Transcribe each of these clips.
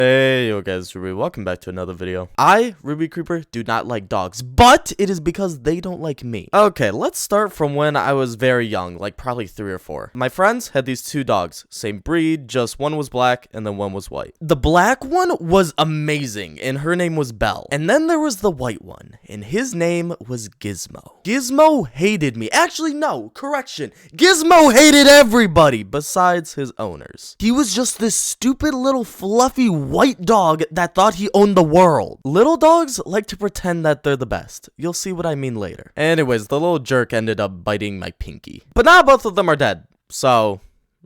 Hey yo guys, Ruby, welcome back to another video. I, Ruby Creeper, do not like dogs, but it is because they don't like me. Okay, let's start from when I was very young, like probably 3 or 4. My friends had these 2 dogs, same breed, just one was black and then one was white. The black one was amazing and her name was Belle. And then there was the white one and his name was Gizmo. Gizmo hated me. Actually, no, correction. Gizmo hated everybody besides his owners. He was just this stupid little fluffy white dog that thought he owned the world. Little dogs like to pretend that they're the best. You'll see what I mean later. Anyways, the little jerk ended up biting my pinky. But now both of them are dead. So,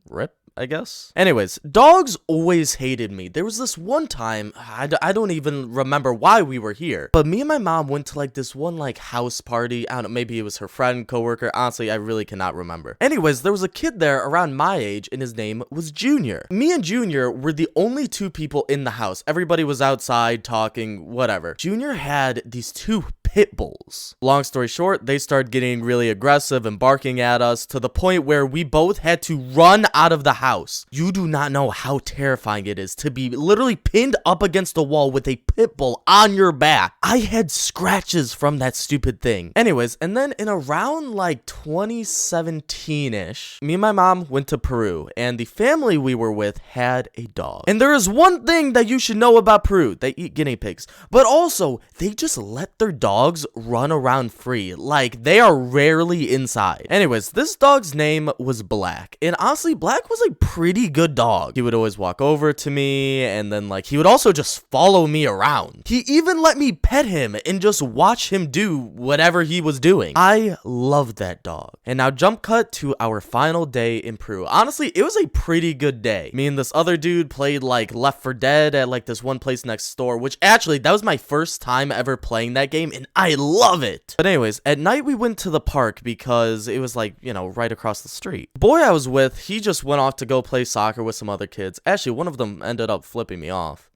rip, I guess. Anyways, dogs always hated me. There was this one time, I don't even remember why we were here, but me and my mom went to like this one like house party. I don't know, maybe it was her friend, coworker. Honestly, I really cannot remember. Anyways, there was a kid there around my age and his name was Junior. Me and Junior were the only 2 people in the house. Everybody was outside talking, whatever. Junior had these 2 pit bulls. Long story short, they started getting really aggressive and barking at us to the point where we both had to run out of the house. You do not know how terrifying it is to be literally pinned up against a wall with a pit bull on your back. I had scratches from that stupid thing. Anyways, and then in around like 2017-ish, me and my mom went to Peru and the family we were with had a dog. And there is one thing that you should know about Peru. They eat guinea pigs, but also they just let their dogs run around free. Like, they are rarely inside. Anyways, this dog's name was Black. And honestly, Black was a pretty good dog. He would always walk over to me, and then, like, he would also just follow me around. He even let me pet him and just watch him do whatever he was doing. I loved that dog. And now jump cut to our final day in Peru. Honestly, it was a pretty good day. Me and this other dude played, like, Left 4 Dead at, like, this one place next door, which actually, that was my first time ever playing that game, and I love it. But anyways, at night we went to the park because it was like, you know, right across the street. The boy I was with, he just went off to go play soccer with some other kids. Actually, one of them ended up flipping me off.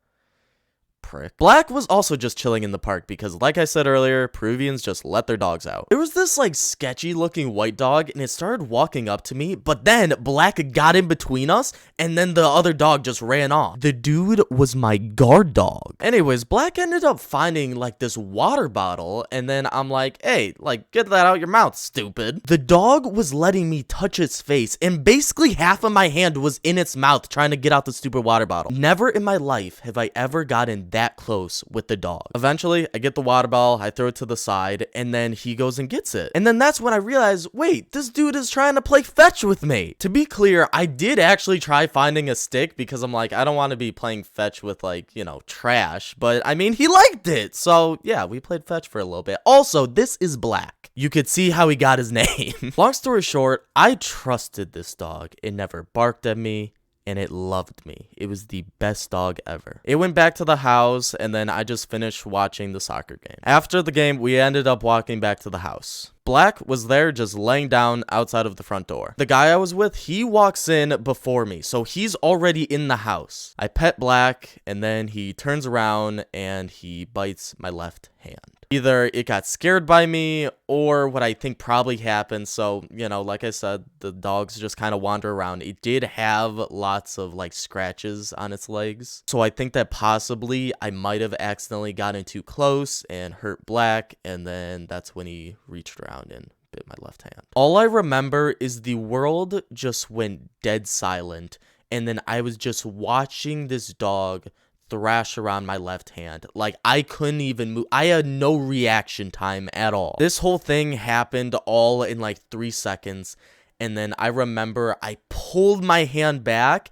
Prick. Black was also just chilling in the park because, like I said earlier, Peruvians just let their dogs out. There was this like sketchy looking white dog and it started walking up to me, but then Black got in between us and then the other dog just ran off. The dude was my guard dog. Anyways, Black ended up finding like this water bottle and then I'm like, hey, like get that out your mouth, stupid. The dog was letting me touch its face and basically half of my hand was in its mouth trying to get out the stupid water bottle. Never in my life have I ever gotten that close with the dog. Eventually, I get the water bottle, I throw it to the side, and then he goes and gets it. And then that's when I realize, wait, this dude is trying to play fetch with me. To be clear, I did actually try finding a stick because I'm like, I don't want to be playing fetch with like, you know, trash. But I mean, he liked it. So yeah, we played fetch for a little bit. Also, this is Black. You could see how he got his name. Long story short, I trusted this dog. It never barked at me. And it loved me. It was the best dog ever. It went back to the house, and then I just finished watching the soccer game. After the game, we ended up walking back to the house. Black was there just laying down outside of the front door. The guy I was with, he walks in before me, so he's already in the house. I pet Black, and then he turns around and he bites my left hand. Either it got scared by me or what I think probably happened. So, you know, like I said, the dogs just kind of wander around. It did have lots of like scratches on its legs. So I think that possibly I might have accidentally gotten too close and hurt Black. And then that's when he reached around and bit my left hand. All I remember is the world just went dead silent. And then I was just watching this dog thrash around my left hand. Like, I couldn't even move. I had no reaction time at all. This whole thing happened all in like 3 seconds. And then I remember I pulled my hand back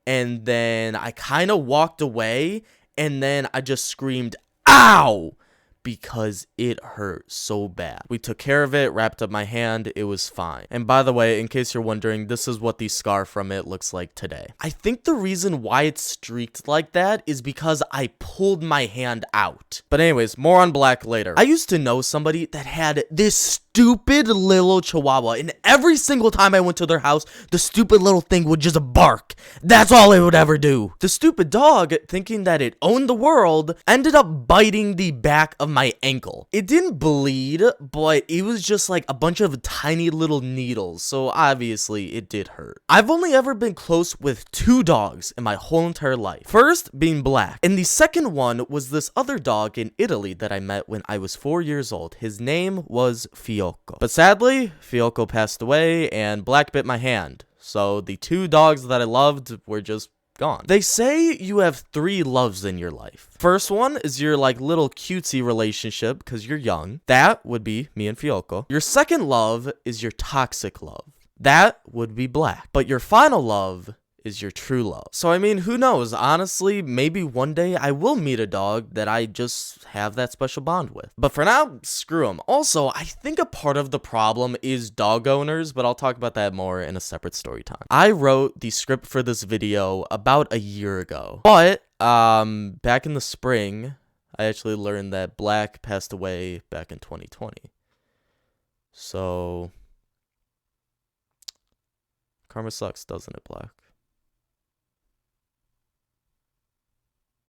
and then I kind of walked away and then I just screamed, ow! Because it hurt so bad. We took care of it, wrapped up my hand, it was fine. And by the way, in case you're wondering, this is what the scar from it looks like today. I think the reason why it's streaked like that is because I pulled my hand out. But anyways, more on Black later. I used to know somebody that had this stupid little chihuahua, and every single time I went to their house, the stupid little thing would just bark. That's all it would ever do. The stupid dog, thinking that it owned the world, ended up biting the back of my ankle. It didn't bleed, but it was just like a bunch of tiny little needles, so obviously it did hurt. I've only ever been close with 2 dogs in my whole entire life. First being Black, and the second one was this other dog in Italy that I met when I was 4 years old. His name was Fiocco. But sadly, Fiocco passed away and Black bit my hand. So the 2 dogs that I loved were just gone. They say you have 3 loves in your life. First one is your like little cutesy relationship because you're young. That would be me and Fiocco. Your second love is your toxic love. That would be Black. But your final love is your true love. So I mean, who knows? Honestly, maybe one day I will meet a dog that I just have that special bond with. But for now, screw them. Also, I think a part of the problem is dog owners, but I'll talk about that more in a separate story time. I wrote the script for this video about a year ago, but back in the spring, I actually learned that Black passed away back in 2020. So karma sucks, doesn't it, Black?